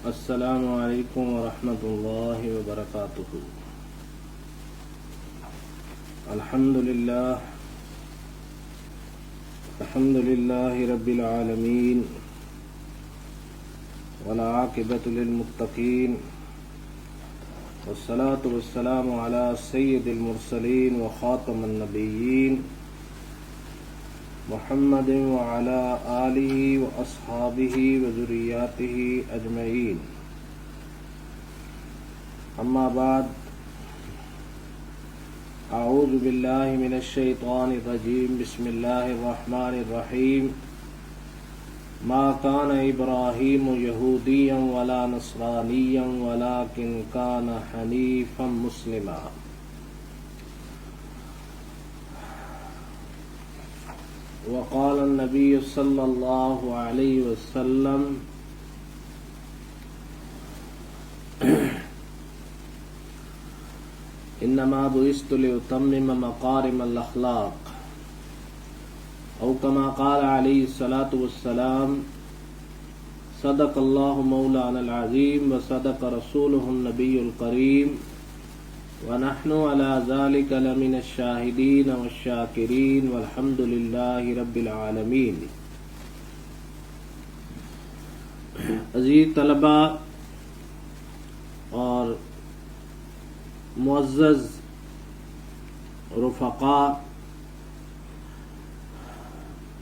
السلام علیکم ورحمۃ اللہ وبرکاتہ۔ الحمد للہ رب العالمین والعاقبۃ للمتقین والصلاة والسلام علی سید المرسلین وخاتم النبیین محمد وعلى آلہ واصحابہ وذریاتہ اجمعین، اما بعد، اعوذ باللہ من الشیطان الرجیم، بسم اللہ الرحمن الرحیم۔ ما كان ابراہیم یہودیا ولا نصرانیا ولکن كان حنیفا مسلما۔ وقال النبی صلی اللہ علیہ وسلم انما بعثت لأتمم مکارم الاخلاق، او کما قال علیہ الصلاۃ والسلام۔ صدق اللہ مولانا العظیم وصدق رسولہ النبی الکریم، ونحن على ذلك لمن الشاہدین والشاکرین والحمد للہ رب العالمین۔ عزیز طلباء اور معزز رفقاء،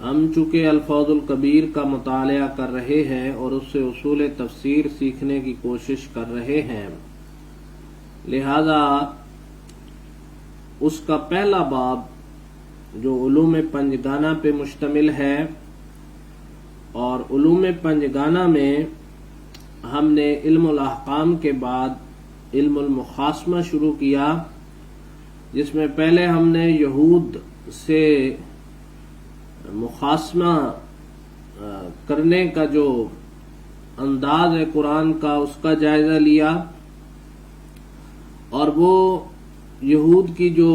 ہم چونکہ الفوز الکبیر کا مطالعہ کر رہے ہیں اور اس سے اصول تفسیر سیکھنے کی کوشش کر رہے ہیں، لہذا اس کا پہلا باب جو علوم پنجگانہ پہ مشتمل ہے، اور علوم پنجگانہ میں ہم نے علم الاحکام کے بعد علم المخاصمہ شروع کیا، جس میں پہلے ہم نے یہود سے مخاصمہ کرنے کا جو انداز ہے قرآن کا، اس کا جائزہ لیا، اور وہ یہود کی جو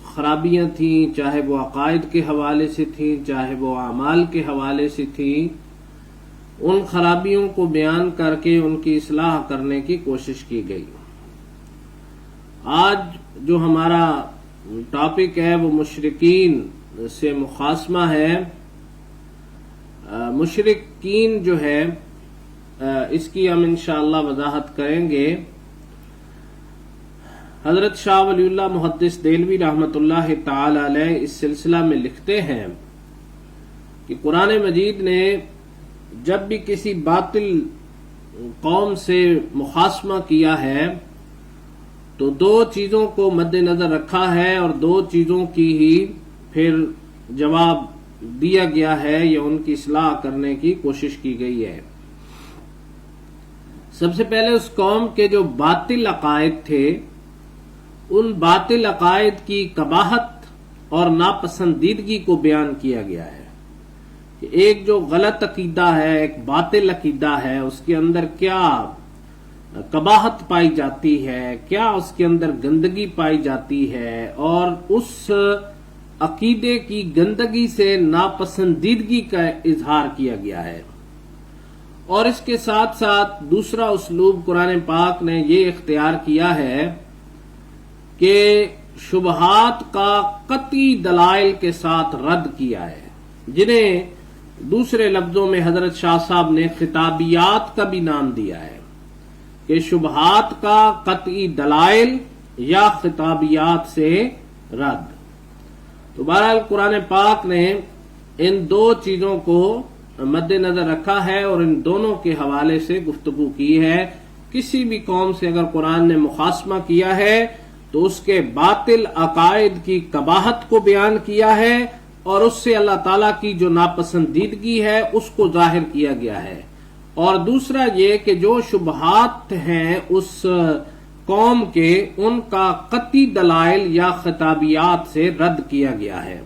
خرابیاں تھیں، چاہے وہ عقائد کے حوالے سے تھیں، چاہے وہ اعمال کے حوالے سے تھیں، ان خرابیوں کو بیان کر کے ان کی اصلاح کرنے کی کوشش کی گئی۔ آج جو ہمارا ٹاپک ہے وہ مشرکین سے مخاصمہ ہے۔ مشرکین جو ہے اس کی ہم انشاءاللہ وضاحت کریں گے۔ حضرت شاہ ولی اللہ محدث دہلوی رحمۃ اللہ تعالی علیہ اس سلسلہ میں لکھتے ہیں کہ قرآن مجید نے جب بھی کسی باطل قوم سے مخاصمہ کیا ہے تو دو چیزوں کو مد نظر رکھا ہے، اور دو چیزوں کی ہی پھر جواب دیا گیا ہے یا ان کی اصلاح کرنے کی کوشش کی گئی ہے۔ سب سے پہلے اس قوم کے جو باطل عقائد تھے، ان باطل عقائد کی قباحت اور ناپسندیدگی کو بیان کیا گیا ہے کہ ایک جو غلط عقیدہ ہے، ایک باطل عقیدہ ہے، اس کے اندر کیا قباحت پائی جاتی ہے، کیا اس کے اندر گندگی پائی جاتی ہے، اور اس عقیدے کی گندگی سے ناپسندیدگی کا اظہار کیا گیا ہے۔ اور اس کے ساتھ ساتھ دوسرا اسلوب قرآن پاک نے یہ اختیار کیا ہے کہ شبہات کا قطعی دلائل کے ساتھ رد کیا ہے، جنہیں دوسرے لفظوں میں حضرت شاہ صاحب نے خطابیات کا بھی نام دیا ہے کہ شبہات کا قطعی دلائل یا خطابیات سے رد۔ تو بہرحال قرآن پاک نے ان دو چیزوں کو مد نظر رکھا ہے اور ان دونوں کے حوالے سے گفتگو کی ہے۔ کسی بھی قوم سے اگر قرآن نے مخاصمہ کیا ہے تو اس کے باطل عقائد کی قباحت کو بیان کیا ہے، اور اس سے اللہ تعالیٰ کی جو ناپسندیدگی ہے اس کو ظاہر کیا گیا ہے، اور دوسرا یہ کہ جو شبہات ہیں اس قوم کے، ان کا قطعی دلائل یا خطابیات سے رد کیا گیا ہے۔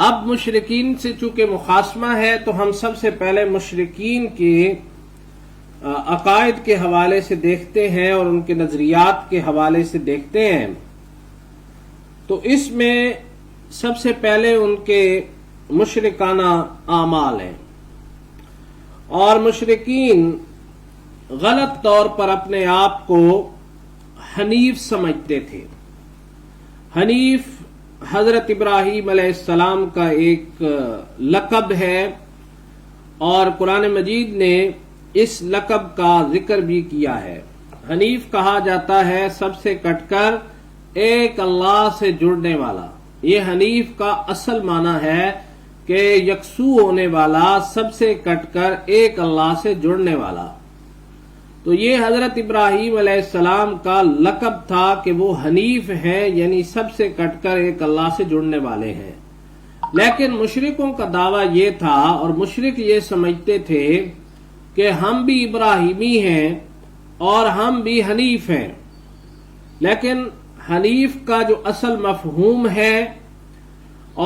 اب مشرکین سے چونکہ مخاصمہ ہے تو ہم سب سے پہلے مشرکین کے عقائد کے حوالے سے دیکھتے ہیں اور ان کے نظریات کے حوالے سے دیکھتے ہیں۔ تو اس میں سب سے پہلے ان کے مشرکانہ اعمال ہیں، اور مشرکین غلط طور پر اپنے آپ کو حنیف سمجھتے تھے. حنیف حضرت ابراہیم علیہ السلام کا ایک لقب ہے اور قرآن مجید نے اس لقب کا ذکر بھی کیا ہے. حنیف کہا جاتا ہے سب سے کٹ کر ایک اللہ سے جڑنے والا. یہ حنیف کا اصل معنی ہے کہ یکسو ہونے والا، سب سے کٹ کر ایک اللہ سے جڑنے والا. تو یہ حضرت ابراہیم علیہ السلام کا لقب تھا کہ وہ حنیف ہیں، یعنی سب سے کٹ کر ایک اللہ سے جڑنے والے ہیں. لیکن مشرکوں کا دعویٰ یہ تھا اور مشرک یہ سمجھتے تھے کہ ہم بھی ابراہیمی ہیں اور ہم بھی حنیف ہیں. لیکن حنیف کا جو اصل مفہوم ہے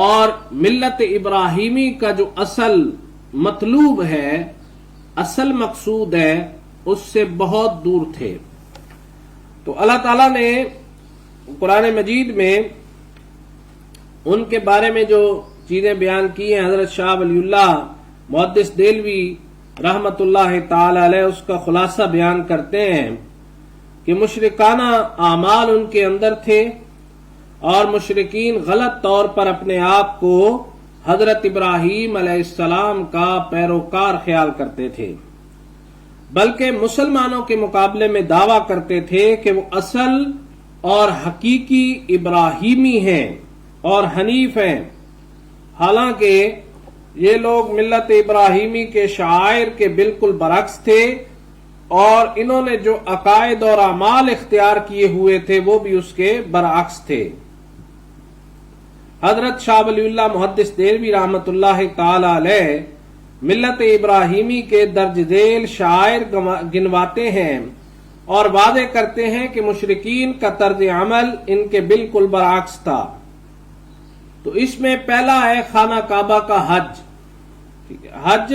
اور ملت ابراہیمی کا جو اصل مطلوب ہے، اصل مقصود ہے، اس سے بہت دور تھے. تو اللہ تعالیٰ نے قرآن مجید میں ان کے بارے میں جو چیزیں بیان کی ہیں، حضرت شاہ ولی اللہ محدث دہلوی رحمت اللہ تعالی علیہ اس کا خلاصہ بیان کرتے ہیں کہ مشرکانہ اعمال ان کے اندر تھے اور مشرکین غلط طور پر اپنے آپ کو حضرت ابراہیم علیہ السلام کا پیروکار خیال کرتے تھے، بلکہ مسلمانوں کے مقابلے میں دعویٰ کرتے تھے کہ وہ اصل اور حقیقی ابراہیمی ہیں اور حنیف ہیں. حالانکہ یہ لوگ ملت ابراہیمی کے شعائر کے بالکل برعکس تھے اور انہوں نے جو عقائد اور اعمال اختیار کیے ہوئے تھے وہ بھی اس کے برعکس تھے. حضرت شاہ ولی اللہ محدث دہلوی رحمت اللہ تعالی علیہ ملت ابراہیمی کے درج ذیل شعائر گنواتے ہیں اور واضح کرتے ہیں کہ مشرکین کا طرز عمل ان کے بالکل برعکس تھا. تو اس میں پہلا ہے خانہ کعبہ کا حج. ٹھیک ہے، حج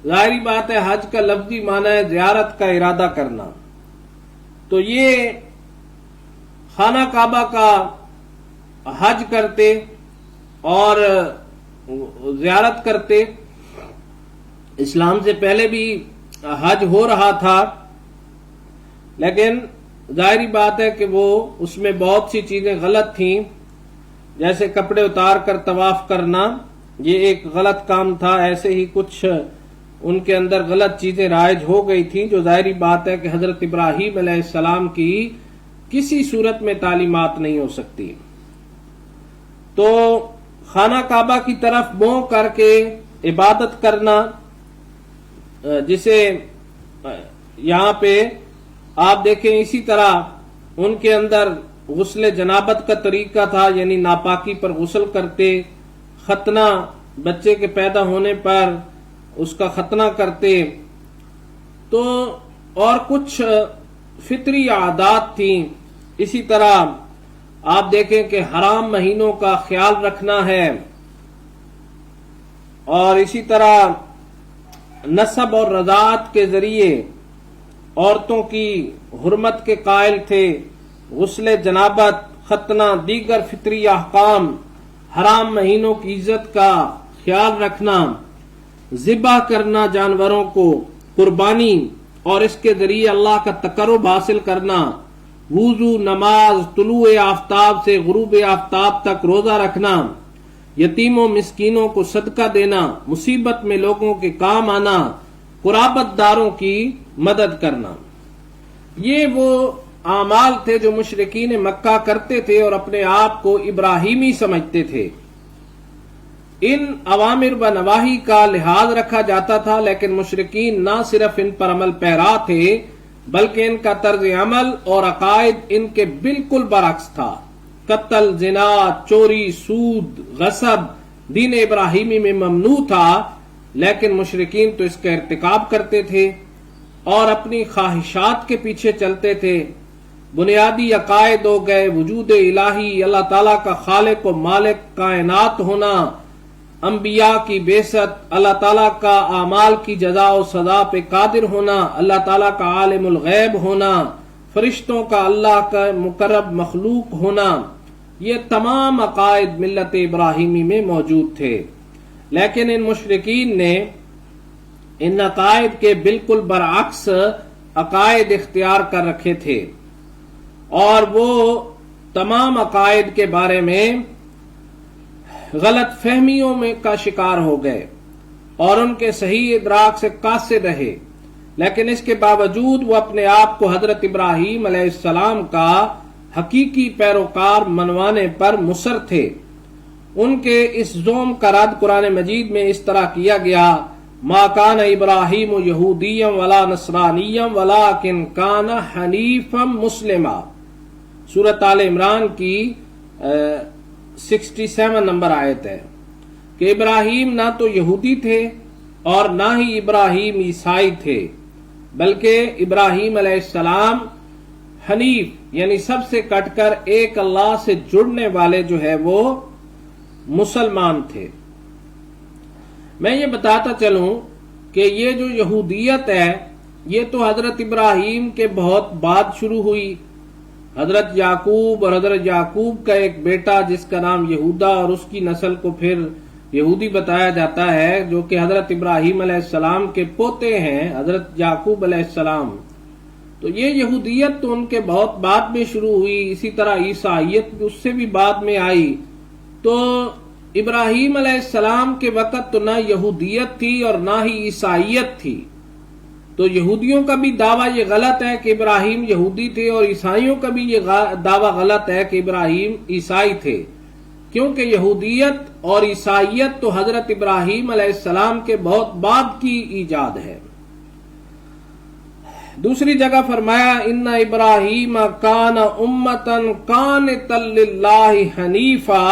ظاہری بات ہے، حج کا لفظی معنی ہے زیارت کا ارادہ کرنا. تو یہ خانہ کعبہ کا حج کرتے اور زیارت کرتے. اسلام سے پہلے بھی حج ہو رہا تھا، لیکن ظاہری بات ہے کہ وہ اس میں بہت سی چیزیں غلط تھیں، جیسے کپڑے اتار کر طواف کرنا، یہ ایک غلط کام تھا. ایسے ہی کچھ ان کے اندر غلط چیزیں رائج ہو گئی تھیں جو ظاہری بات ہے کہ حضرت ابراہیم علیہ السلام کی کسی صورت میں تعلیمات نہیں ہو سکتی. تو خانہ کعبہ کی طرف منہ کر کے عبادت کرنا، جسے یہاں پہ آپ دیکھیں اسی طرح ان کے اندر غسل جنابت کا طریقہ تھا، یعنی ناپاکی پر غسل کرتے، ختنہ بچے کے پیدا ہونے پر اس کا ختنہ کرتے. تو اور کچھ فطری عادات تھیں. اسی طرح آپ دیکھیں کہ حرام مہینوں کا خیال رکھنا ہے، اور اسی طرح نسب اور رضاعت کے ذریعے عورتوں کی حرمت کے قائل تھے. غسل جنابت، ختنہ، دیگر فطری احکام، حرام مہینوں کی عزت کا خیال رکھنا، ذبح کرنا جانوروں کو، قربانی اور اس کے ذریعے اللہ کا تقرب حاصل کرنا، وضو، نماز، طلوع آفتاب سے غروب آفتاب تک روزہ رکھنا، یتیموں مسکینوں کو صدقہ دینا، مصیبت میں لوگوں کے کام آنا، قرابت داروں کی مدد کرنا. یہ وہ اعمال تھے جو مشرکین مکہ کرتے تھے اور اپنے آپ کو ابراہیمی سمجھتے تھے. ان اوامر و نواہی کا لحاظ رکھا جاتا تھا، لیکن مشرکین نہ صرف ان پر عمل پیرا تھے بلکہ ان کا طرز عمل اور عقائد ان کے بالکل برعکس تھا. قتل، زنا، چوری، سود، غصب دین ابراہیمی میں ممنوع تھا، لیکن مشرکین تو اس کا ارتکاب کرتے تھے اور اپنی خواہشات کے پیچھے چلتے تھے. بنیادی عقائد ہو گئے وجود الہی، اللہ تعالیٰ کا خالق و مالک کائنات ہونا، انبیاء کی بعثت، اللہ تعالیٰ کا اعمال کی جزا و سزا پہ قادر ہونا، اللہ تعالیٰ کا عالم الغیب ہونا، فرشتوں کا اللہ کا مقرب مخلوق ہونا، یہ تمام عقائد ملت ابراہیمی میں موجود تھے. لیکن ان مشرکین نے ان عقائد کے بالکل برعکس عقائد اختیار کر رکھے تھے اور وہ تمام عقائد کے بارے میں غلط فہمیوں میں کا شکار ہو گئے اور ان کے صحیح ادراک سے قاصر رہے، لیکن اس کے باوجود وہ اپنے آپ کو حضرت ابراہیم علیہ السلام کا حقیقی پیروکار منوانے پر مصر تھے۔ ان کے اس زعم کا رد قرآن مجید میں اس طرح کیا گیا: ما کان ابراہیم یہودیا ولا نصرانیا ولکن کان حنیفا مسلما، سورۃ آل عمران کی 67 نمبر آیت ہے کہ ابراہیم نہ تو یہودی تھے اور نہ ہی ابراہیم عیسائی تھے، بلکہ ابراہیم علیہ السلام حنیف یعنی سب سے کٹ کر ایک اللہ سے جڑنے والے جو ہے وہ مسلمان تھے۔ میں یہ بتاتا چلوں کہ یہ جو یہودیت ہے یہ تو حضرت ابراہیم کے بہت بعد شروع ہوئی۔ حضرت یعقوب اور حضرت یعقوب کا ایک بیٹا جس کا نام یہودا اور اس کی نسل کو پھر یہودی بتایا جاتا ہے، جو کہ حضرت ابراہیم علیہ السلام کے پوتے ہیں، حضرت یعقوب علیہ السلام۔ تو یہ یہودیت تو ان کے بہت بعد میں شروع ہوئی، اسی طرح عیسائیت اس سے بھی بعد میں آئی۔ تو ابراہیم علیہ السلام کے وقت تو نہ یہودیت تھی اور نہ ہی عیسائیت تھی۔ تو یہودیوں کا بھی دعویٰ یہ غلط ہے کہ ابراہیم یہودی تھے اور عیسائیوں کا بھی یہ دعویٰ غلط ہے کہ ابراہیم عیسائی تھے، کیونکہ یہودیت اور عیسائیت تو حضرت ابراہیم علیہ السلام کے بہت بعد کی ایجاد ہے۔ دوسری جگہ فرمایا ان ابراہیم کان امتا قانتا للہ حنیفا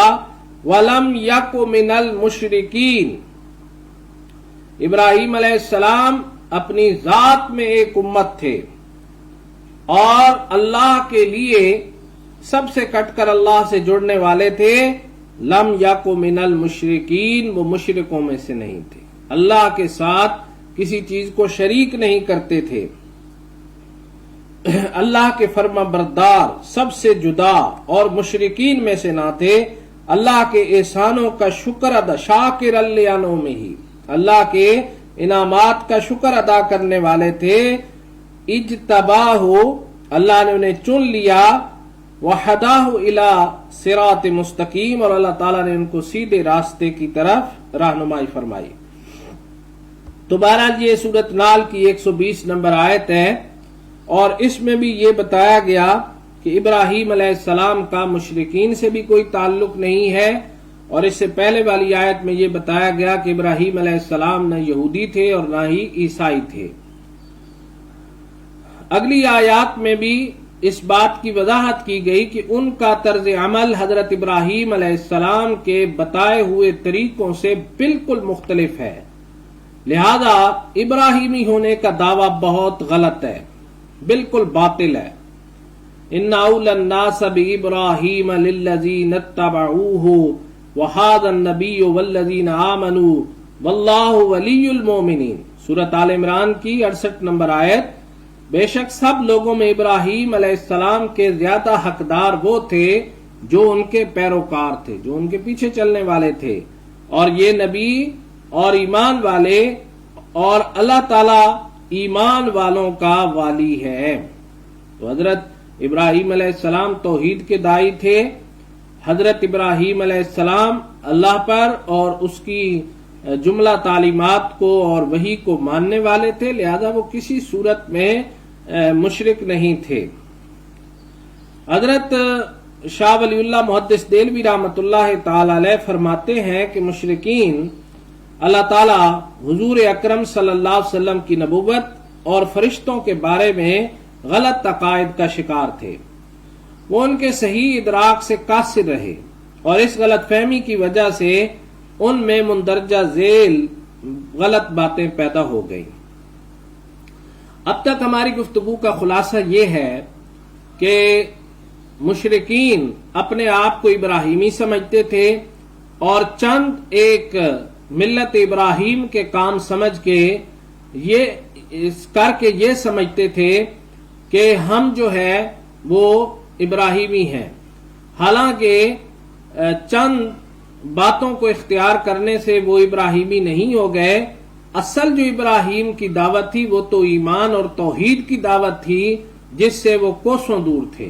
ولم یک من المشرکین۔ ابراہیم علیہ السلام اپنی ذات میں ایک امت تھے اور اللہ کے لیے سب سے کٹ کر اللہ سے جڑنے والے تھے۔ لم یک من المشرکین، وہ مشرکوں میں سے نہیں تھے، اللہ کے ساتھ کسی چیز کو شریک نہیں کرتے تھے، اللہ کے فرما بردار، سب سے جدا اور مشرکین میں سے نہ تھے، اللہ کے احسانوں کا شکر ادا، شاکر لانعمہ، اللہ کے انعامات کا شکر ادا کرنے والے تھے۔ اجتباہ، اللہ نے انہیں چن لیا، وہداہ الی صراط مستقیم، اور اللہ تعالیٰ نے ان کو سیدھے راستے کی طرف رہنمائی فرمائی۔ تو بہرحال یہ سورۃ نحل کی 120 نمبر آیت ہے اور اس میں بھی یہ بتایا گیا کہ ابراہیم علیہ السلام کا مشرکین سے بھی کوئی تعلق نہیں ہے، اور اس سے پہلے والی آیت میں یہ بتایا گیا کہ ابراہیم علیہ السلام نہ یہودی تھے اور نہ ہی عیسائی تھے۔ اگلی آیات میں بھی اس بات کی وضاحت کی گئی کہ ان کا طرز عمل حضرت ابراہیم علیہ السلام کے بتائے ہوئے طریقوں سے بالکل مختلف ہے، لہذا ابراہیمی ہونے کا دعویٰ بہت غلط ہے، بالکل باطل ہے۔ ان اول الناس بابراہیم للذین اتبعوہ وہذا النبی والذین آمنوا واللہ ولی المؤمنین، سورۃ آل عمران کی 68 نمبر آیت۔ بے شک سب لوگوں میں ابراہیم علیہ السلام کے زیادہ حقدار وہ تھے جو ان کے پیروکار تھے، جو ان کے پیچھے چلنے والے تھے، اور یہ نبی اور ایمان والے، اور اللہ تعالی ایمان والوں کا والی ہے۔ تو حضرت ابراہیم علیہ السلام توحید کے داعی تھے، حضرت ابراہیم علیہ السلام اللہ پر اور اس کی جملہ تعلیمات کو اور وحی کو ماننے والے تھے، لہذا وہ کسی صورت میں مشرک نہیں تھے۔ حضرت شاہ ولی اللہ محدث دہلوی رحمۃ اللہ تعالی علیہ فرماتے ہیں کہ مشرکین اللہ تعالی حضور اکرم صلی اللہ علیہ وسلم کی نبوت اور فرشتوں کے بارے میں غلط عقائد کا شکار تھے، وہ ان کے صحیح ادراک سے قاصر رہے اور اس غلط فہمی کی وجہ سے ان میں مندرجہ ذیل غلط باتیں پیدا ہو گئیں۔ اب تک ہماری گفتگو کا خلاصہ یہ ہے کہ مشرکین اپنے آپ کو ابراہیمی سمجھتے تھے اور چند ایک ملت ابراہیم کے کام سمجھ کے یہ سمجھتے تھے کہ ہم جو ہے وہ ابراہیمی ہیں، حالانکہ چند باتوں کو اختیار کرنے سے وہ ابراہیمی نہیں ہو گئے، اصل جو ابراہیم کی دعوت تھی وہ تو ایمان اور توحید کی دعوت تھی جس سے وہ کوسوں دور تھے۔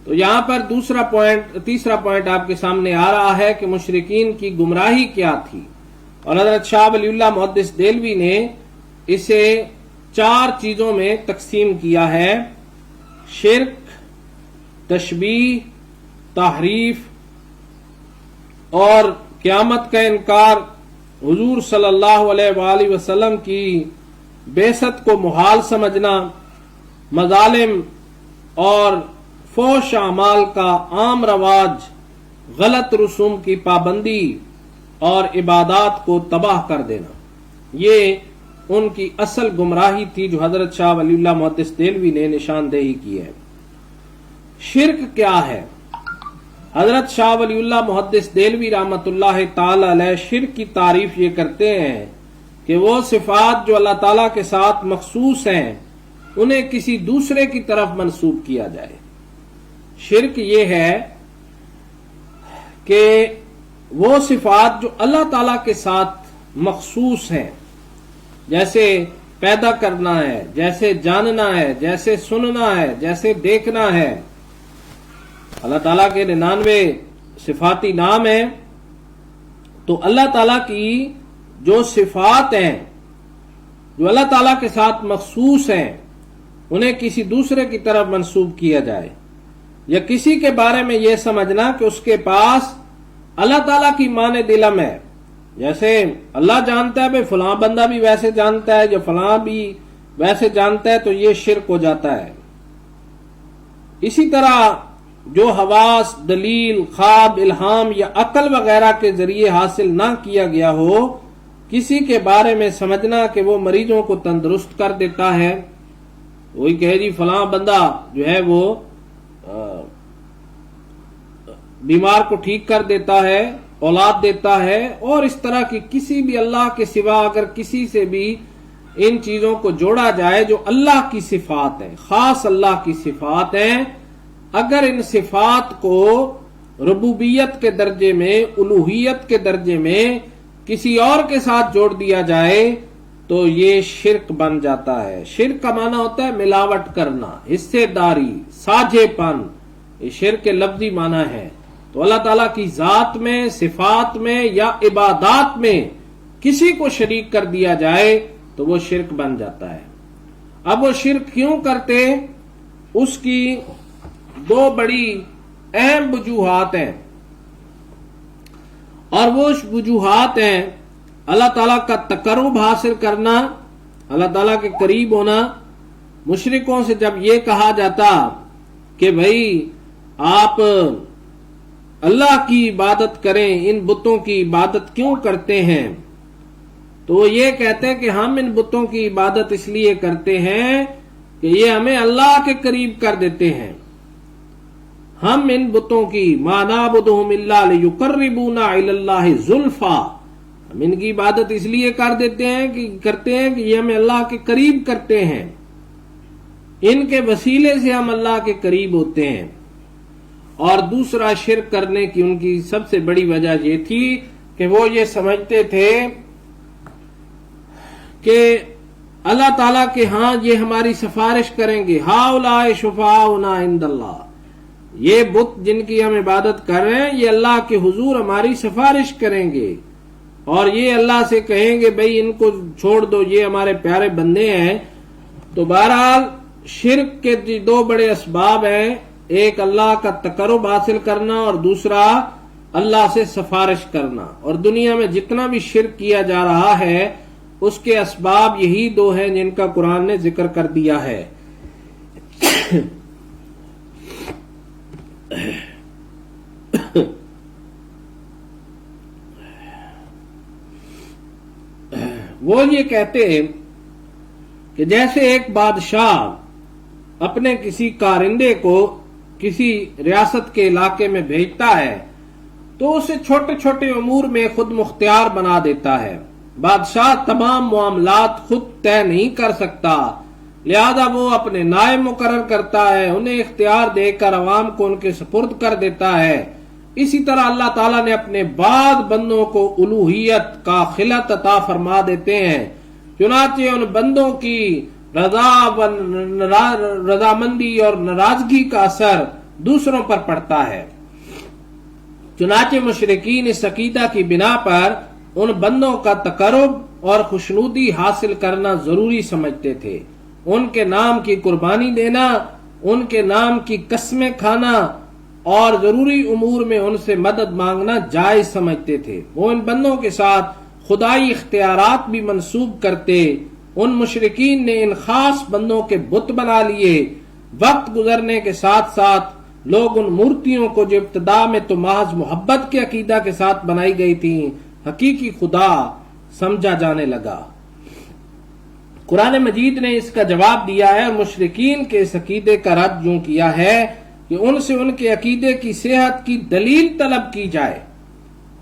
تو یہاں پر تیسرا پوائنٹ آپ کے سامنے آ رہا ہے کہ مشرکین کی گمراہی کیا تھی، اور حضرت شاہ ولی اللہ محدث دہلوی نے اسے 4 چیزوں میں تقسیم کیا ہے: شرک، تشبیہ، تحریف اور قیامت کا انکار، حضور صلی اللہ علیہ وآلہ وسلم کی بعثت کو محال سمجھنا، مظالم اور فحش اعمال کا عام رواج، غلط رسوم کی پابندی اور عبادات کو تباہ کر دینا۔ یہ ان کی اصل گمراہی تھی جو حضرت شاہ ولی اللہ محدث دہلوی نے نشاندہی کی ہے۔ شرک کیا ہے؟ حضرت شاہ ولی اللہ محدث دہلوی رحمۃ اللہ تعالی علیہ شرک کی تعریف یہ کرتے ہیں کہ وہ صفات جو اللہ تعالیٰ کے ساتھ مخصوص ہیں انہیں کسی دوسرے کی طرف منسوب کیا جائے۔ شرک یہ ہے کہ وہ صفات جو اللہ تعالیٰ کے ساتھ مخصوص ہیں، جیسے پیدا کرنا ہے، جیسے جاننا ہے، جیسے سننا ہے، جیسے دیکھنا ہے۔ اللہ تعالیٰ کے 99 صفاتی نام ہیں، تو اللہ تعالیٰ کی جو صفات ہیں جو اللہ تعالیٰ کے ساتھ مخصوص ہیں انہیں کسی دوسرے کی طرف منسوب کیا جائے، یا کسی کے بارے میں یہ سمجھنا کہ اس کے پاس اللہ تعالیٰ کی مانند علم ہے، جیسے اللہ جانتا ہے بھئی فلاں بندہ بھی ویسے جانتا ہے یا فلاں بھی ویسے جانتا ہے، تو یہ شرک ہو جاتا ہے۔ اسی طرح جو حواس، دلیل، خواب، الہام یا عقل وغیرہ کے ذریعے حاصل نہ کیا گیا ہو، کسی کے بارے میں سمجھنا کہ وہ مریضوں کو تندرست کر دیتا ہے، وہی کہے جی فلاں بندہ جو ہے وہ بیمار کو ٹھیک کر دیتا ہے، اولاد دیتا ہے، اور اس طرح کی کسی بھی اللہ کے سوا اگر کسی سے بھی ان چیزوں کو جوڑا جائے جو اللہ کی صفات ہیں، خاص اللہ کی صفات ہیں، اگر ان صفات کو ربوبیت کے درجے میں، الوہیت کے درجے میں کسی اور کے ساتھ جوڑ دیا جائے تو یہ شرک بن جاتا ہے۔ شرک کا معنی ہوتا ہے ملاوٹ کرنا، حصے داری، ساجھے پن، یہ شرک کے لفظی معنی ہے۔ تو اللہ تعالیٰ کی ذات میں، صفات میں یا عبادات میں کسی کو شریک کر دیا جائے تو وہ شرک بن جاتا ہے۔ اب وہ شرک کیوں کرتے؟ اس کی 2 بڑی اہم وجوہات ہیں، اور وہ وجوہات ہیں اللہ تعالیٰ کا تقرب حاصل کرنا، اللہ تعالیٰ کے قریب ہونا۔ مشرکوں سے جب یہ کہا جاتا کہ بھئی آپ اللہ کی عبادت کریں، ان بتوں کی عبادت کیوں کرتے ہیں؟ تو وہ یہ کہتے ہیں کہ ہم ان بتوں کی عبادت اس لیے کرتے ہیں کہ یہ ہمیں اللہ کے قریب کر دیتے ہیں۔ ہم ان بتوں کی ما نعبدہم الا لیقربونا الی اللہ زلفیٰ، ہم ان کی عبادت اس لیے کرتے ہیں کہ یہ ہمیں اللہ کے قریب کرتے ہیں، ان کے وسیلے سے ہم اللہ کے قریب ہوتے ہیں۔ اور دوسرا شرک کرنے کی ان کی سب سے بڑی وجہ یہ تھی کہ وہ یہ سمجھتے تھے کہ اللہ تعالیٰ کے ہاں یہ ہماری سفارش کریں گے، ہؤلاء شفعاؤنا عند اللہ، یہ بت جن کی ہم عبادت کر رہے ہیں یہ اللہ کے حضور ہماری سفارش کریں گے، اور یہ اللہ سے کہیں گے بھئی ان کو چھوڑ دو، یہ ہمارے پیارے بندے ہیں۔ تو بہرحال شرک کے 2 بڑے اسباب ہیں، ایک اللہ کا تقرب حاصل کرنا اور دوسرا اللہ سے سفارش کرنا۔ اور دنیا میں جتنا بھی شرک کیا جا رہا ہے اس کے اسباب یہی 2 ہیں جن کا قرآن نے ذکر کر دیا ہے۔ وہ یہ کہتے ہیں کہ جیسے ایک بادشاہ اپنے کسی کارندے کو کسی ریاست کے علاقے میں بھیجتا ہے تو اسے چھوٹے چھوٹے امور میں خود مختار بنا دیتا ہے۔ بادشاہ تمام معاملات خود طے نہیں کر سکتا، لہذا وہ اپنے نائب مقرر کرتا ہے، انہیں اختیار دے کر عوام کو ان کے سپرد کر دیتا ہے۔ اسی طرح اللہ تعالیٰ نے اپنے بعض بندوں کو الوہیت کا خلعت عطا فرما دیتے ہیں، چنانچہ ان بندوں کی رضامندی اور ناراضگی کا اثر دوسروں پر پڑتا ہے۔ چنانچہ مشرکین اس عقیدہ کی بنا پر ان بندوں کا تقرب اور خوشنودی حاصل کرنا ضروری سمجھتے تھے، ان کے نام کی قربانی دینا، ان کے نام کی قسمیں کھانا اور ضروری امور میں ان سے مدد مانگنا جائز سمجھتے تھے۔ وہ ان بندوں کے ساتھ خدائی اختیارات بھی منسوب کرتے۔ ان مشرکین نے ان خاص بندوں کے بت بنا لیے۔ وقت گزرنے کے ساتھ ساتھ لوگ ان مورتیوں کو جو ابتدا میں تو محض محبت کے عقیدہ کے ساتھ بنائی گئی تھیں، حقیقی خدا سمجھا جانے لگا۔ قرآن مجید نے اس کا جواب دیا ہے اور مشرکین کے اس عقیدے کا رد یوں کیا ہے کہ ان سے ان کے عقیدے کی صحت کی دلیل طلب کی جائے۔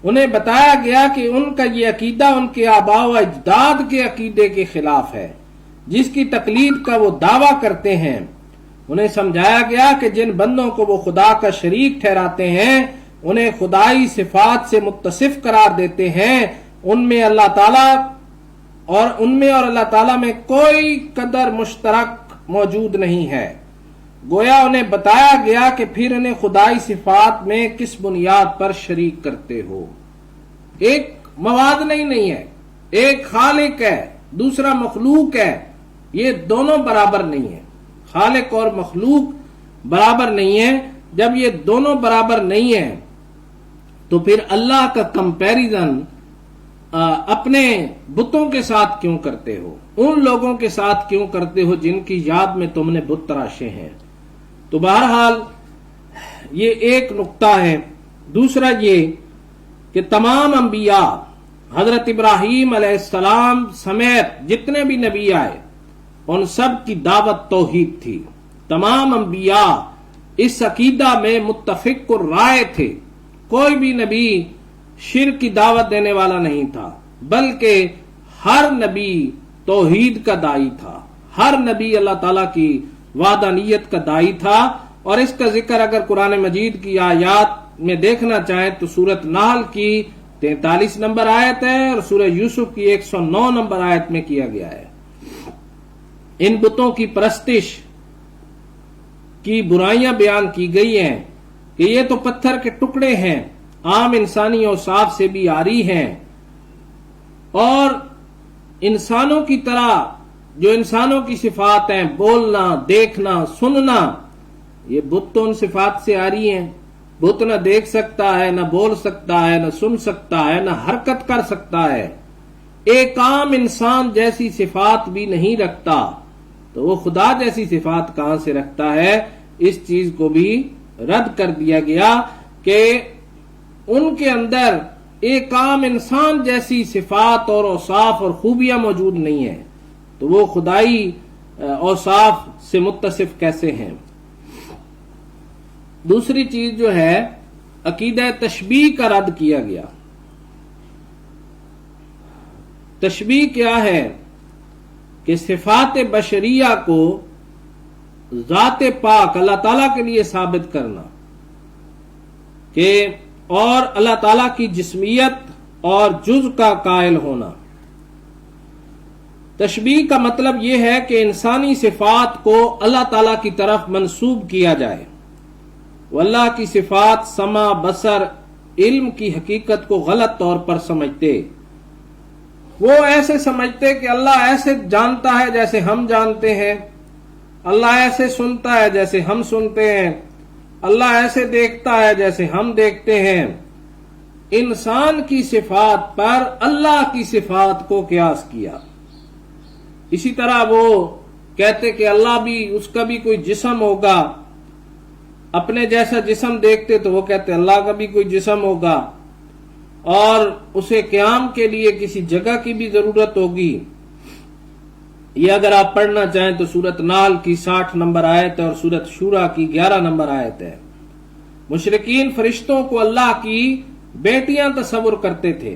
انہیں بتایا گیا کہ ان کا یہ عقیدہ ان کے آباء و اجداد کے عقیدے کے خلاف ہے جس کی تقلید کا وہ دعویٰ کرتے ہیں۔ انہیں سمجھایا گیا کہ جن بندوں کو وہ خدا کا شریک ٹھہراتے ہیں، انہیں خدائی صفات سے متصف قرار دیتے ہیں، ان میں اور اللہ تعالیٰ میں کوئی قدر مشترک موجود نہیں ہے۔ گویا انہیں بتایا گیا کہ پھر انہیں خدائی صفات میں کس بنیاد پر شریک کرتے ہو۔ ایک موازنہ ہی نہیں ہے، ایک خالق ہے دوسرا مخلوق ہے، یہ دونوں برابر نہیں ہیں۔ خالق اور مخلوق برابر نہیں ہے۔ جب یہ دونوں برابر نہیں ہیں تو پھر اللہ کا کمپیریزن اپنے بتوں کے ساتھ کیوں کرتے ہو، ان لوگوں کے ساتھ کیوں کرتے ہو جن کی یاد میں تم نے بت تراشے ہیں۔ تو بہرحال یہ ایک نقطہ ہے۔ دوسرا یہ کہ تمام انبیاء حضرت ابراہیم علیہ السلام سمیت جتنے بھی نبی آئے ان سب کی دعوت توحید تھی۔ تمام انبیاء اس عقیدہ میں متفق رائے تھے۔ کوئی بھی نبی شرک کی دعوت دینے والا نہیں تھا، بلکہ ہر نبی توحید کا داعی تھا، ہر نبی اللہ تعالیٰ کی وحدانیت کا داعی تھا۔ اور اس کا ذکر اگر قرآن مجید کی آیات میں دیکھنا چاہیں تو سورۃ نحل کی 43 نمبر آیت ہے اور سورہ یوسف کی 109 نمبر آیت میں کیا گیا ہے۔ ان بتوں کی پرستش کی برائیاں بیان کی گئی ہیں کہ یہ تو پتھر کے ٹکڑے ہیں، عام انسانی اوصاف سے بھی عاری ہیں، اور انسانوں کی طرح جو انسانوں کی صفات ہیں، بولنا، دیکھنا، سننا، یہ بت تو ان صفات سے عاری ہیں۔ بت نہ دیکھ سکتا ہے، نہ بول سکتا ہے، نہ سن سکتا ہے، نہ حرکت کر سکتا ہے، ایک عام انسان جیسی صفات بھی نہیں رکھتا، تو وہ خدا جیسی صفات کہاں سے رکھتا ہے؟ اس چیز کو بھی رد کر دیا گیا کہ ان کے اندر ایک عام انسان جیسی صفات اور اوصاف اور خوبیاں موجود نہیں ہیں، تو وہ خدائی اوصاف سے متصف کیسے ہیں؟ دوسری چیز جو ہے عقیدہ تشبیہ کا رد کیا گیا۔ تشبیہ کیا ہے؟ کہ صفات بشریہ کو ذات پاک اللہ تعالیٰ کے لیے ثابت کرنا کہ اور اللہ تعالیٰ کی جسمیت اور جز کا قائل ہونا۔ تشبیہ کا مطلب یہ ہے کہ انسانی صفات کو اللہ تعالیٰ کی طرف منسوب کیا جائے۔ وہ اللہ کی صفات سمع، بصر، علم کی حقیقت کو غلط طور پر سمجھتے۔ وہ ایسے سمجھتے کہ اللہ ایسے جانتا ہے جیسے ہم جانتے ہیں، اللہ ایسے سنتا ہے جیسے ہم سنتے ہیں، اللہ ایسے دیکھتا ہے جیسے ہم دیکھتے ہیں۔ انسان کی صفات پر اللہ کی صفات کو قیاس کیا۔ اسی طرح وہ کہتے کہ اللہ بھی، اس کا بھی کوئی جسم ہوگا، اپنے جیسا جسم دیکھتے تو وہ کہتے اللہ کا بھی کوئی جسم ہوگا، اور اسے قیام کے لیے کسی جگہ کی بھی ضرورت ہوگی۔ یہ اگر آپ پڑھنا چاہیں تو سورۃ نحل کی 60 نمبر آیت ہے اور سورۃ شورى کی 11 نمبر آیت ہے۔ مشرکین فرشتوں کو اللہ کی بیٹیاں تصور کرتے تھے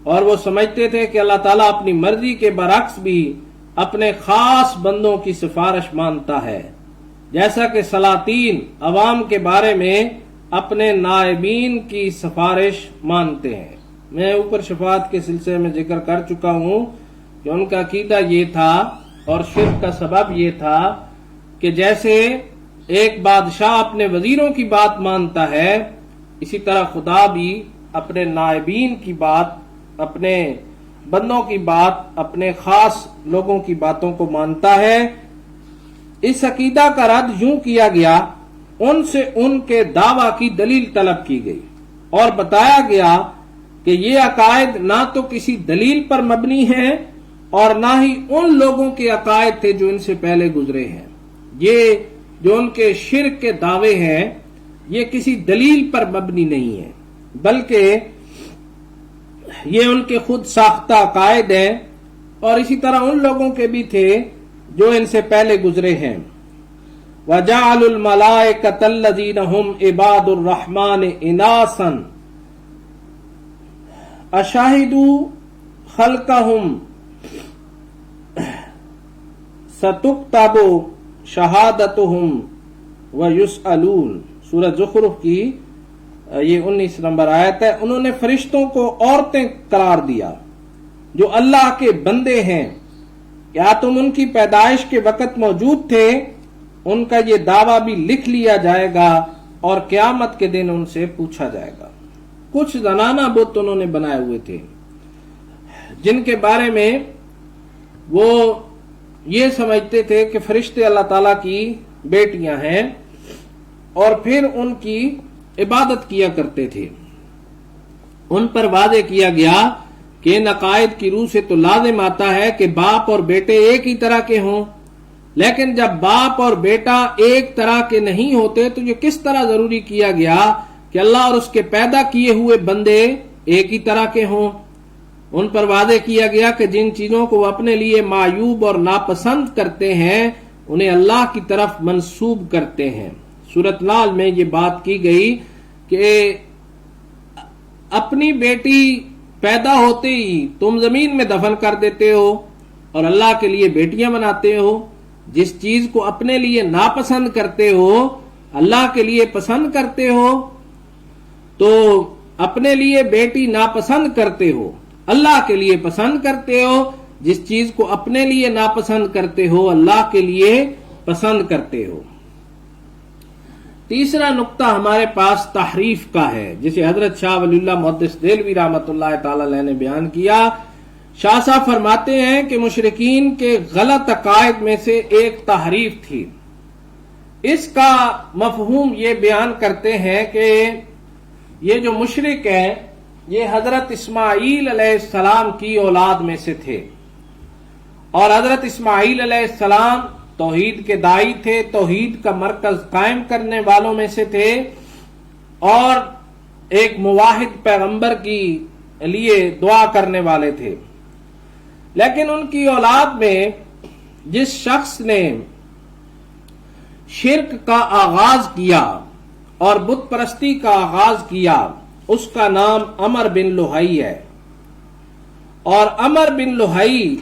اور وہ سمجھتے تھے کہ اللہ تعالیٰ اپنی مرضی کے برعکس بھی اپنے خاص بندوں کی سفارش مانتا ہے، جیسا کہ سلاطین عوام کے بارے میں اپنے نائبین کی سفارش مانتے ہیں۔ میں اوپر شفاعت کے سلسلے میں ذکر کر چکا ہوں کہ ان کا عقیدہ یہ تھا اور شرک کا سبب یہ تھا کہ جیسے ایک بادشاہ اپنے وزیروں کی بات مانتا ہے، اسی طرح خدا بھی اپنے نائبین کی بات، اپنے بندوں کی بات، اپنے خاص لوگوں کی باتوں کو مانتا ہے۔ اس عقیدہ کا رد یوں کیا گیا، ان سے ان کے دعویٰ کی دلیل طلب کی گئی اور بتایا گیا کہ یہ عقائد نہ تو کسی دلیل پر مبنی ہیں اور نہ ہی ان لوگوں کے عقائد تھے جو ان سے پہلے گزرے ہیں۔ یہ جو ان کے شرک کے دعوے ہیں یہ کسی دلیل پر مبنی نہیں ہے، بلکہ یہ ان کے خود ساختہ عقائد ہیں اور اسی طرح ان لوگوں کے بھی تھے جو ان سے پہلے گزرے ہیں۔ وَجَعَلُوا الْمَلَائِكَةَ الَّذِينَ هُمْ عِبَادُ الرَّحْمَنِ إِنَاثًا أَشَهِدُوا خَلْقَهُمْ سَتُكْتَبُ شَهَادَتُهُمْ وَيُسْأَلُونَ۔ سورہ زخرف کی یہ 19 نمبر آیت ہے۔ انہوں نے فرشتوں کو عورتیں قرار دیا جو اللہ کے بندے ہیں، کیا تم ان کی پیدائش کے وقت موجود تھے؟ ان کا یہ دعویٰ بھی لکھ لیا جائے گا اور قیامت کے دن ان سے پوچھا جائے گا۔ کچھ زنانہ بت انہوں نے بنائے ہوئے تھے جن کے بارے میں وہ یہ سمجھتے تھے کہ فرشتے اللہ تعالیٰ کی بیٹیاں ہیں اور پھر ان کی عبادت کیا کرتے تھے۔ ان پر واضح کیا گیا کہ ان عقائد کی روح سے تو لازم آتا ہے کہ باپ اور بیٹے ایک ہی طرح کے ہوں، لیکن جب باپ اور بیٹا ایک طرح کے نہیں ہوتے تو یہ کس طرح ضروری کیا گیا کہ اللہ اور اس کے پیدا کیے ہوئے بندے ایک ہی طرح کے ہوں۔ ان پر واضح کیا گیا کہ جن چیزوں کو وہ اپنے لیے معیوب اور ناپسند کرتے ہیں انہیں اللہ کی طرف منسوب کرتے ہیں۔ سورۃ نحل میں یہ بات کی گئی کہ اپنی بیٹی پیدا ہوتے ہی تم زمین میں دفن کر دیتے ہو اور اللہ کے لیے بیٹیاں بناتے ہو۔ جس چیز کو اپنے لیے ناپسند کرتے ہو اللہ کے لیے پسند کرتے ہو، تو اپنے لیے بیٹی ناپسند کرتے ہو، اللہ کے لیے پسند کرتے ہو۔ جس چیز کو اپنے لیے ناپسند کرتے ہو اللہ کے لیے پسند کرتے ہو۔ تیسرا نقطہ ہمارے پاس تحریف کا ہے، جسے حضرت شاہ ولی اللہ محدث دہلوی رحمۃ اللہ تعالی علیہ نے بیان کیا۔ شاہ صاحب فرماتے ہیں کہ مشرکین کے غلط عقائد میں سے ایک تحریف تھی۔ اس کا مفہوم یہ بیان کرتے ہیں کہ یہ جو مشرک ہیں یہ حضرت اسماعیل علیہ السلام کی اولاد میں سے تھے، اور حضرت اسماعیل علیہ السلام توحید کے داعی تھے، توحید کا مرکز قائم کرنے والوں میں سے تھے، اور ایک موحد پیغمبر کی لیے دعا کرنے والے تھے۔ لیکن ان کی اولاد میں جس شخص نے شرک کا آغاز کیا اور بت پرستی کا آغاز کیا اس کا نام عمر بن لوہی ہے، اور عمر بن لوہی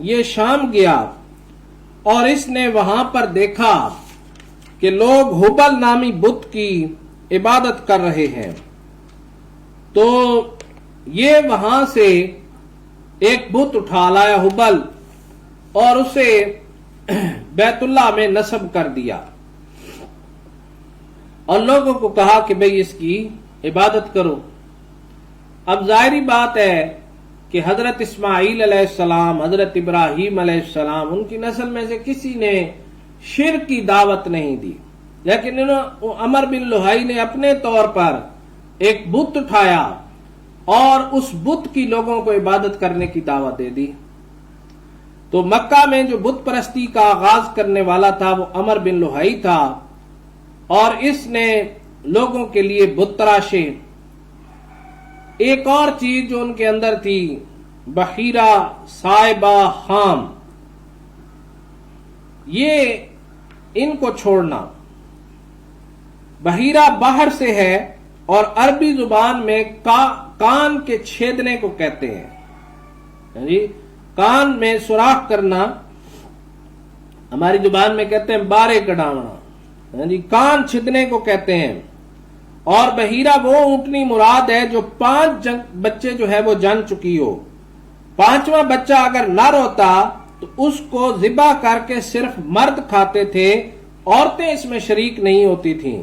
یہ شام گیا اور اس نے وہاں پر دیکھا کہ لوگ ہبل نامی بت کی عبادت کر رہے ہیں، تو یہ وہاں سے ایک بت اٹھا لایا ہبل اور اسے بیت اللہ میں نصب کر دیا اور لوگوں کو کہا کہ بھئی اس کی عبادت کرو۔ اب ظاہری بات ہے کہ حضرت اسماعیل علیہ السلام، حضرت ابراہیم علیہ السلام، ان کی نسل میں سے کسی نے شرک کی دعوت نہیں دی، لیکن عمر بن لوہی نے اپنے طور پر ایک بت اٹھایا اور اس بت کی لوگوں کو عبادت کرنے کی دعوت دے دی۔ تو مکہ میں جو بت پرستی کا آغاز کرنے والا تھا وہ عمر بن لوہی تھا، اور اس نے لوگوں کے لیے بت تراشے۔ ایک اور چیز جو ان کے اندر تھی، بحیرہ صائبہ خام، یہ ان کو چھوڑنا۔ بحیرہ باہر سے ہے اور عربی زبان میں کان کے چھیدنے کو کہتے ہیں، جی کان میں سوراخ کرنا، ہماری زبان میں کہتے ہیں بارے کٹاونا، جی کان چھدنے کو کہتے ہیں۔ اور بحیرہ وہ اونٹنی مراد ہے جو 5 بچے جو ہے وہ جن چکی ہو، 5واں بچہ اگر نہ روتا تو اس کو ذبح کر کے صرف مرد کھاتے تھے، عورتیں اس میں شریک نہیں ہوتی تھیں،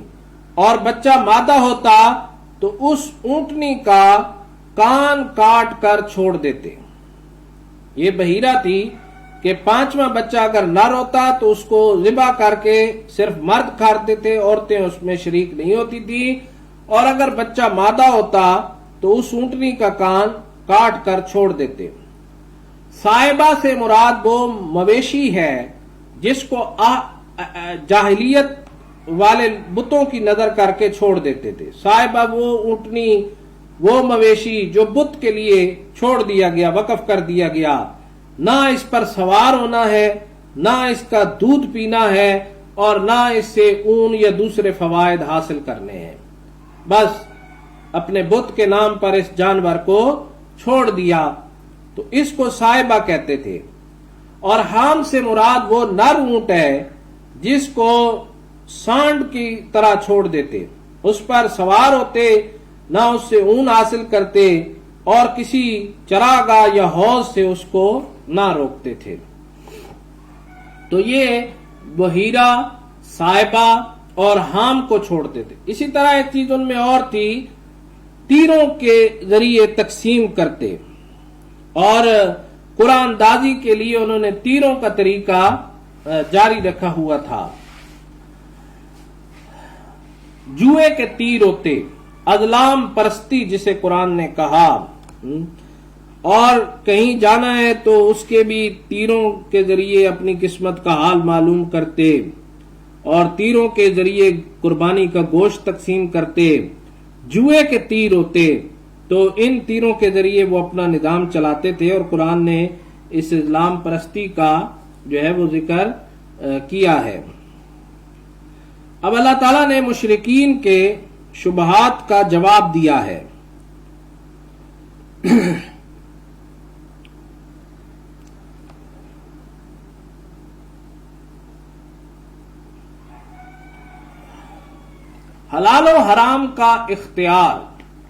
اور بچہ مادہ ہوتا تو اس اونٹنی کا کان کاٹ کر چھوڑ دیتے۔ یہ بحیرہ تھی کہ 5واں بچہ اگر نہ روتا تو اس کو ذبح کر کے صرف مرد کھاتے تھے، عورتیں اس میں شریک نہیں ہوتی تھی، اور اگر بچہ مادہ ہوتا تو اس اونٹنی کا کان کاٹ کر چھوڑ دیتے۔ صائبہ سے مراد وہ مویشی ہے جس کو جاہلیت والے بتوں کی نظر کر کے چھوڑ دیتے تھے۔ صائبہ وہ اونٹنی، وہ مویشی جو بت کے لیے چھوڑ دیا گیا، وقف کر دیا گیا، نہ اس پر سوار ہونا ہے، نہ اس کا دودھ پینا ہے، اور نہ اس سے اون یا دوسرے فوائد حاصل کرنے ہیں، بس اپنے بت کے نام پر اس جانور کو چھوڑ دیا، تو اس کو صائبہ کہتے تھے۔ اور حام سے مراد وہ نر اونٹ ہے جس کو سانڈ کی طرح چھوڑ دیتے، اس پر سوار ہوتے، نہ اس سے اون حاصل کرتے، اور کسی چراگاہ یا حوض سے اس کو نہ روکتے تھے۔ تو یہ بحیرہ، صائبہ اور حام کو چھوڑتے تھے۔ اسی طرح ایک چیز ان میں اور تھی، تیروں کے ذریعے تقسیم کرتے، اور قرآن اندازی کے لیے انہوں نے تیروں کا طریقہ جاری رکھا ہوا تھا۔ جوئے کے تیر ہوتے، ازلام پرستی جسے قرآن نے کہا، اور کہیں جانا ہے تو اس کے بھی تیروں کے ذریعے اپنی قسمت کا حال معلوم کرتے، اور تیروں کے ذریعے قربانی کا گوشت تقسیم کرتے۔ جوئے کے تیر ہوتے، تو ان تیروں کے ذریعے وہ اپنا نظام چلاتے تھے، اور قرآن نے اس اسلام پرستی کا جو ہے وہ ذکر کیا ہے۔ اب اللہ تعالیٰ نے مشرکین کے شبہات کا جواب دیا ہے۔ حلال و حرام کا اختیار،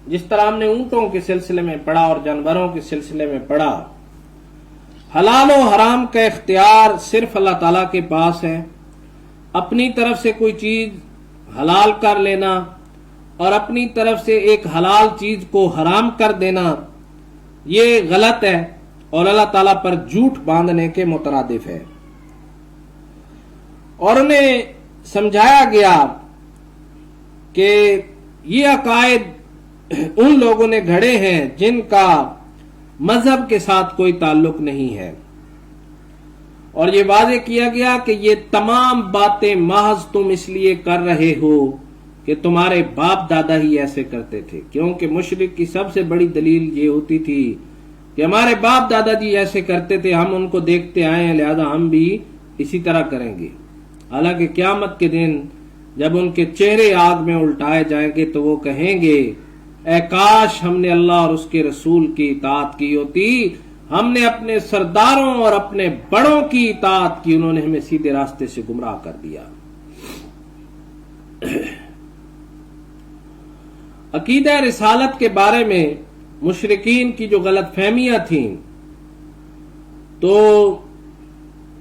جس طرح ہم نے اونٹوں کے سلسلے میں پڑھا اور جانوروں کے سلسلے میں پڑھا، حلال و حرام کا اختیار صرف اللہ تعالیٰ کے پاس ہے۔ اپنی طرف سے کوئی چیز حلال کر لینا اور اپنی طرف سے ایک حلال چیز کو حرام کر دینا، یہ غلط ہے اور اللہ تعالیٰ پر جھوٹ باندھنے کے مترادف ہے۔ اور انہیں سمجھایا گیا کہ یہ عقائد ان لوگوں نے گھڑے ہیں جن کا مذہب کے ساتھ کوئی تعلق نہیں ہے، اور یہ واضح کیا گیا کہ یہ تمام باتیں محض تم اس لیے کر رہے ہو کہ تمہارے باپ دادا ہی ایسے کرتے تھے، کیونکہ مشرک کی سب سے بڑی دلیل یہ ہوتی تھی کہ ہمارے باپ دادا جی ایسے کرتے تھے، ہم ان کو دیکھتے آئے ہیں، لہذا ہم بھی اسی طرح کریں گے۔ حالانکہ قیامت کے دن جب ان کے چہرے آگ میں الٹائے جائیں گے تو وہ کہیں گے، اے کاش ہم نے اللہ اور اس کے رسول کی اطاعت کی ہوتی، ہم نے اپنے سرداروں اور اپنے بڑوں کی اطاعت کی، انہوں نے ہمیں سیدھے راستے سے گمراہ کر دیا۔ عقیدہ رسالت کے بارے میں مشرکین کی جو غلط فہمیاں تھیں، تو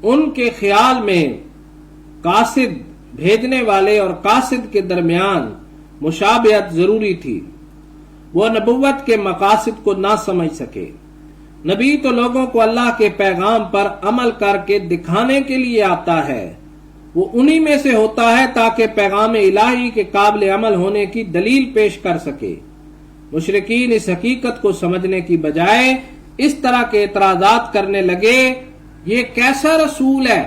ان کے خیال میں قاصد بھیجنے والے اور قاصد کے درمیان مشابہت ضروری تھی۔ وہ نبوت کے مقاصد کو نہ سمجھ سکے۔ نبی تو لوگوں کو اللہ کے پیغام پر عمل کر کے دکھانے کے لیے آتا ہے، وہ انہی میں سے ہوتا ہے تاکہ پیغام الہی کے قابل عمل ہونے کی دلیل پیش کر سکے۔ مشرکین اس حقیقت کو سمجھنے کی بجائے اس طرح کے اعتراضات کرنے لگے، یہ کیسا رسول ہے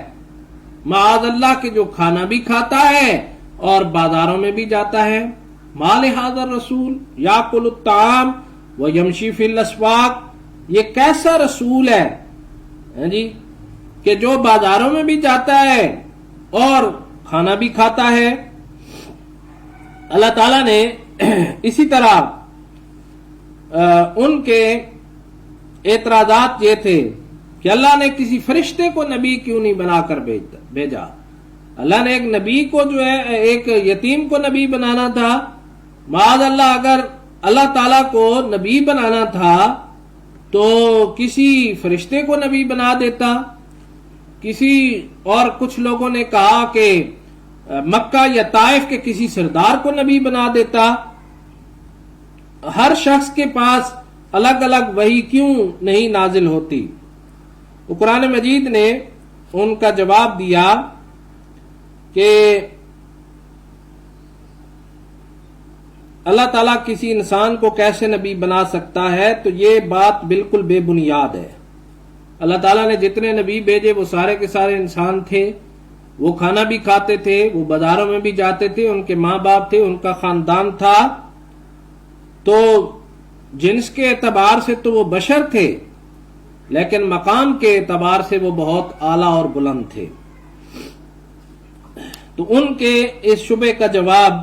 معاذ اللہ کے جو کھانا بھی کھاتا ہے اور بازاروں میں بھی جاتا ہے، مال ھذا الرسول یاکل الطعام ویمشی فی الاسواق، یہ کیسا رسول ہے جی کہ جو بازاروں میں بھی جاتا ہے اور کھانا بھی کھاتا ہے۔ اللہ تعالیٰ نے اسی طرح ان کے اعتراضات یہ تھے کہ اللہ نے کسی فرشتے کو نبی کیوں نہیں بنا کر بھیجا، اللہ نے ایک نبی کو جو ہے ایک یتیم کو نبی بنانا تھا، معاذ اللہ اگر اللہ تعالیٰ کو نبی بنانا تھا تو کسی فرشتے کو نبی بنا دیتا، کسی اور کچھ لوگوں نے کہا کہ مکہ یا طائف کے کسی سردار کو نبی بنا دیتا۔ ہر شخص کے پاس الگ الگ وحی کیوں نہیں نازل ہوتی؟ وہ قرآن مجید نے ان کا جواب دیا کہ اللہ تعالیٰ کسی انسان کو کیسے نبی بنا سکتا ہے، تو یہ بات بالکل بے بنیاد ہے۔ اللہ تعالیٰ نے جتنے نبی بھیجے وہ سارے کے سارے انسان تھے، وہ کھانا بھی کھاتے تھے، وہ بازاروں میں بھی جاتے تھے، ان کے ماں باپ تھے، ان کا خاندان تھا، تو جنس کے اعتبار سے تو وہ بشر تھے، لیکن مقام کے اعتبار سے وہ بہت اعلیٰ اور بلند تھے۔ تو ان کے اس شبے کا جواب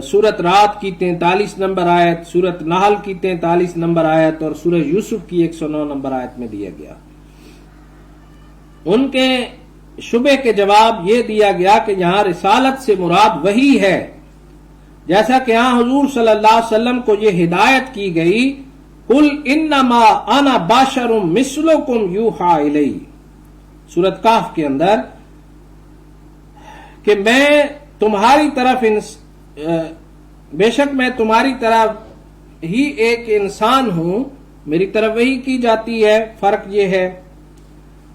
سورت رات کی 43 نمبر آیت، سورت نحل کی 43 نمبر آیت اور سورہ یوسف کی 109 نمبر آیت میں دیا گیا۔ ان کے شبے کے جواب یہ دیا گیا کہ یہاں رسالت سے مراد وہی ہے، جیسا کہ یہاں حضور صلی اللہ علیہ وسلم کو یہ ہدایت کی گئی، قل انما انا بشر مثلکم یوحی الی، سورت کہف کے اندر، کہ میں تمہاری طرف بے شک میں تمہاری طرف ہی ایک انسان ہوں، میری طرف وہی کی جاتی ہے، فرق یہ ہے۔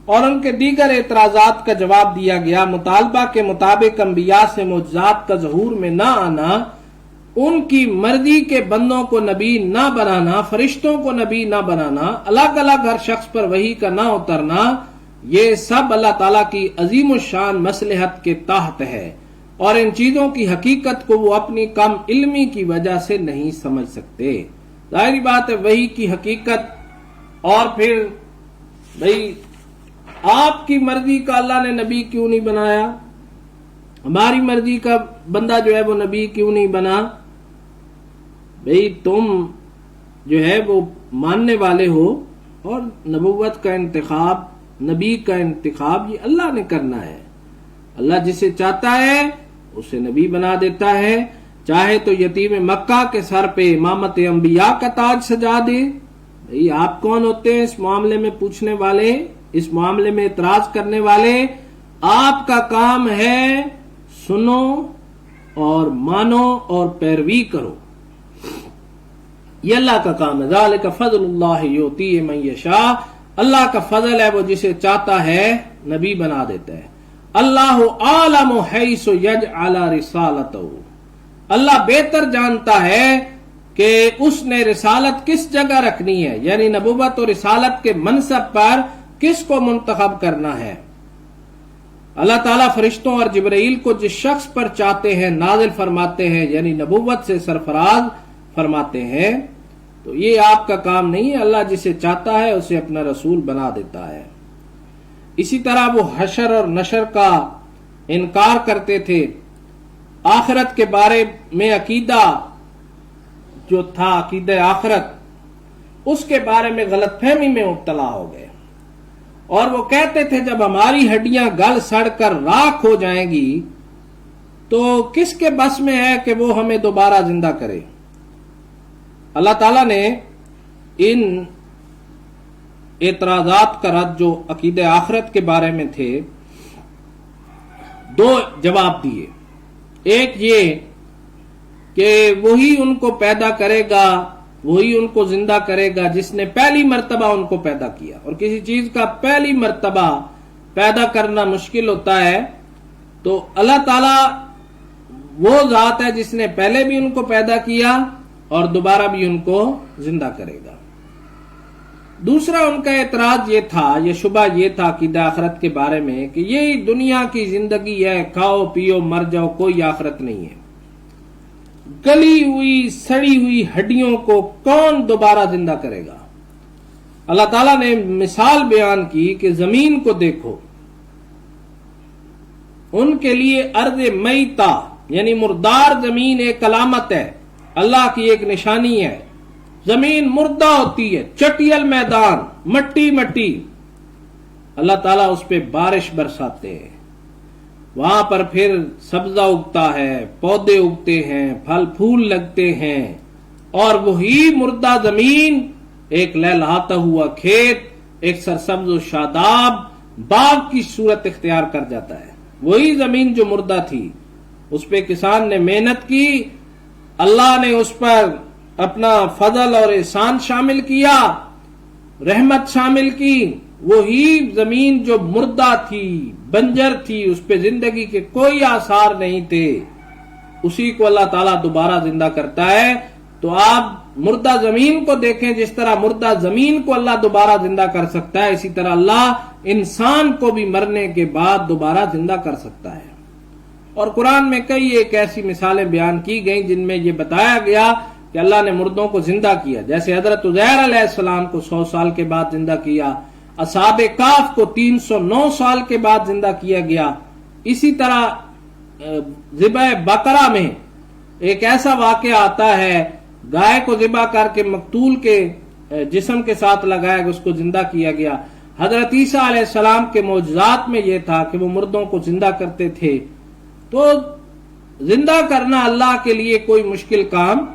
اور ان کے دیگر اعتراضات کا جواب دیا گیا، مطالبہ کے مطابق انبیاء سے معجزات کا ظہور میں نہ آنا، ان کی مرضی کے بندوں کو نبی نہ بنانا، فرشتوں کو نبی نہ بنانا، الگ الگ ہر شخص پر وحی کا نہ اترنا، یہ سب اللہ تعالیٰ کی عظیم الشان مصلحت کے تحت ہے، اور ان چیزوں کی حقیقت کو وہ اپنی کم علمی کی وجہ سے نہیں سمجھ سکتے۔ ظاہری بات ہے وحی کی حقیقت، اور پھر بھئی آپ کی مرضی کا اللہ نے نبی کیوں نہیں بنایا، ہماری مرضی کا بندہ جو ہے وہ نبی کیوں نہیں بنا؟ بھئی تم جو ہے وہ ماننے والے ہو، اور نبوت کا انتخاب، نبی کا انتخاب یہ اللہ نے کرنا ہے۔ اللہ جسے چاہتا ہے اسے نبی بنا دیتا ہے، چاہے تو یتیم مکہ کے سر پہ امامت انبیاء کا تاج سجا دے۔ بھئی آپ کون ہوتے ہیں اس معاملے میں پوچھنے والے، اس معاملے میں اعتراض کرنے والے؟ آپ کا کام ہے سنو اور مانو اور پیروی کرو، یہ اللہ کا کام ہے۔ ذالک فضل اللہ یؤتیہ من یشاء، اللہ کا فضل ہے، وہ جسے چاہتا ہے نبی بنا دیتا ہے۔ اللہ عالم حیث یجعل رسالتہ، اللہ بہتر جانتا ہے کہ اس نے رسالت کس جگہ رکھنی ہے، یعنی نبوت اور رسالت کے منصب پر کس کو منتخب کرنا ہے۔ اللہ تعالیٰ فرشتوں اور جبرائیل کو جس شخص پر چاہتے ہیں نازل فرماتے ہیں، یعنی نبوت سے سرفراز فرماتے ہیں، تو یہ آپ کا کام نہیں ہے، اللہ جسے چاہتا ہے اسے اپنا رسول بنا دیتا ہے۔ اسی طرح وہ حشر اور نشر کا انکار کرتے تھے، آخرت کے بارے میں عقیدہ جو تھا، عقیدہ آخرت، اس کے بارے میں غلط فہمی میں مبتلا ہو گئے، اور وہ کہتے تھے جب ہماری ہڈیاں گل سڑ کر راکھ ہو جائیں گی تو کس کے بس میں ہے کہ وہ ہمیں دوبارہ زندہ کرے۔ اللہ تعالیٰ نے ان اعتراضات کا رد جو عقیدہ آخرت کے بارے میں تھے، دو جواب دیے۔ ایک یہ کہ وہی ان کو پیدا کرے گا، وہی ان کو زندہ کرے گا جس نے پہلی مرتبہ ان کو پیدا کیا، اور کسی چیز کا پہلی مرتبہ پیدا کرنا مشکل ہوتا ہے، تو اللہ تعالیٰ وہ ذات ہے جس نے پہلے بھی ان کو پیدا کیا اور دوبارہ بھی ان کو زندہ کرے گا۔ دوسرا ان کا اعتراض یہ تھا، یہ شبہ یہ تھا عقیدہ آخرت کے بارے میں کہ یہ دنیا کی زندگی ہے، کھاؤ پیو مر جاؤ، کوئی آخرت نہیں ہے۔ گلی ہوئی سڑی ہوئی ہڈیوں کو کون دوبارہ زندہ کرے گا؟ اللہ تعالیٰ نے مثال بیان کی کہ زمین کو دیکھو، ان کے لیے ارض میتہ یعنی مردار زمین ایک علامت ہے، اللہ کی ایک نشانی ہے۔ زمین مردہ ہوتی ہے، چٹیل میدان، مٹی مٹی، اللہ تعالیٰ اس پہ بارش برساتے ہیں۔ وہاں پر پھر سبزہ اگتا ہے، پودے اگتے ہیں، پھل پھول لگتے ہیں، اور وہی مردہ زمین ایک لہلہاتا ہوا کھیت، ایک سرسبز و شاداب باغ کی صورت اختیار کر جاتا ہے۔ وہی زمین جو مردہ تھی، اس پہ کسان نے محنت کی، اللہ نے اس پر اپنا فضل اور احسان شامل کیا، رحمت شامل کی۔ وہی زمین جو مردہ تھی، بنجر تھی، اس پہ زندگی کے کوئی آثار نہیں تھے، اسی کو اللہ تعالیٰ دوبارہ زندہ کرتا ہے۔ تو آپ مردہ زمین کو دیکھیں، جس طرح مردہ زمین کو اللہ دوبارہ زندہ کر سکتا ہے، اسی طرح اللہ انسان کو بھی مرنے کے بعد دوبارہ زندہ کر سکتا ہے۔ اور قرآن میں کئی ایک ایسی مثالیں بیان کی گئیں جن میں یہ بتایا گیا کہ اللہ نے مردوں کو زندہ کیا، جیسے حضرت عزیر علیہ السلام کو 100 سال کے بعد زندہ کیا، اصحاب کہف کو 309 سال کے بعد زندہ کیا گیا۔ اسی طرح ذبح بقرہ میں ایک ایسا واقعہ آتا ہے، گائے کو ذبح کر کے مقتول کے جسم کے ساتھ لگایا گیا، اس کو زندہ کیا گیا۔ حضرت عیسیٰ علیہ السلام کے معجزات میں یہ تھا کہ وہ مردوں کو زندہ کرتے تھے۔ تو زندہ کرنا اللہ کے لیے کوئی مشکل کام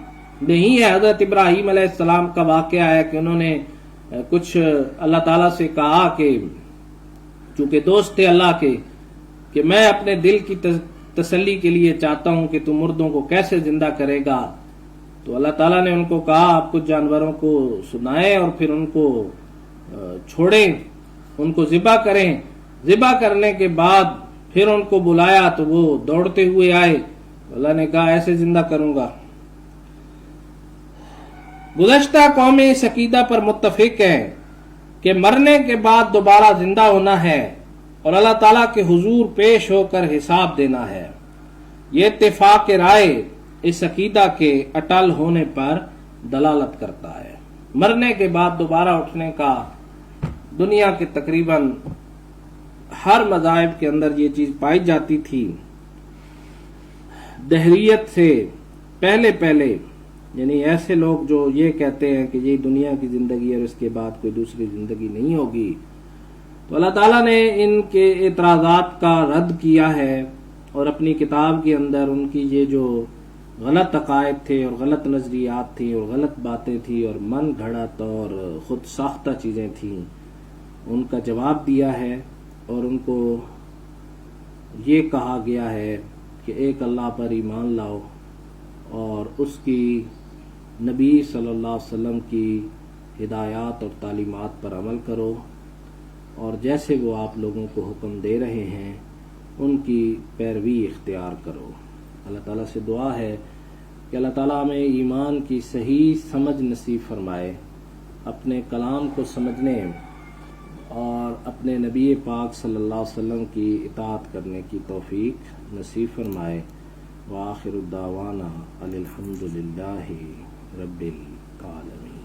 نہیں ہے۔ حضرت ابراہیم علیہ السلام کا واقعہ ہے کہ انہوں نے کچھ اللہ تعالیٰ سے کہا کہ چونکہ دوست تھے اللہ کے، کہ میں اپنے دل کی تسلی کے لیے چاہتا ہوں کہ تم مردوں کو کیسے زندہ کرے گا۔ تو اللہ تعالیٰ نے ان کو کہا آپ کچھ جانوروں کو سنائیں اور پھر ان کو چھوڑیں، ان کو ذبح کریں۔ ذبح کرنے کے بعد پھر ان کو بلایا تو وہ دوڑتے ہوئے آئے، اللہ نے کہا ایسے زندہ کروں گا۔ گزشتہ قومیں اس عقیدہ پر متفق ہیں کہ مرنے کے بعد دوبارہ زندہ ہونا ہے اور اللہ تعالیٰ کے حضور پیش ہو کر حساب دینا ہے۔ یہ اتفاق رائے اس عقیدہ کے اٹل ہونے پر دلالت کرتا ہے۔ مرنے کے بعد دوبارہ اٹھنے کا دنیا کے تقریباً ہر مذاہب کے اندر یہ چیز پائی جاتی تھی۔ دہریت سے پہلے یعنی ایسے لوگ جو یہ کہتے ہیں کہ یہ دنیا کی زندگی ہے اور اس کے بعد کوئی دوسری زندگی نہیں ہوگی، تو اللہ تعالیٰ نے ان کے اعتراضات کا رد کیا ہے اور اپنی کتاب کے اندر ان کی یہ جو غلط عقائد تھے اور غلط نظریات تھیں اور غلط باتیں تھیں اور من گھڑت اور خود ساختہ چیزیں تھیں، ان کا جواب دیا ہے، اور ان کو یہ کہا گیا ہے کہ ایک اللہ پر ایمان لاؤ اور اس کی نبی صلی اللہ علیہ وسلم کی ہدایات اور تعلیمات پر عمل کرو، اور جیسے وہ آپ لوگوں کو حکم دے رہے ہیں ان کی پیروی اختیار کرو۔ اللہ تعالیٰ سے دعا ہے کہ اللہ تعالیٰ ہمیں ایمان کی صحیح سمجھ نصیب فرمائے، اپنے کلام کو سمجھنے اور اپنے نبی پاک صلی اللہ علیہ وسلم کی اطاعت کرنے کی توفیق نصیب فرمائے۔ وآخر الدعوانا الحمد للہ رب العالمین۔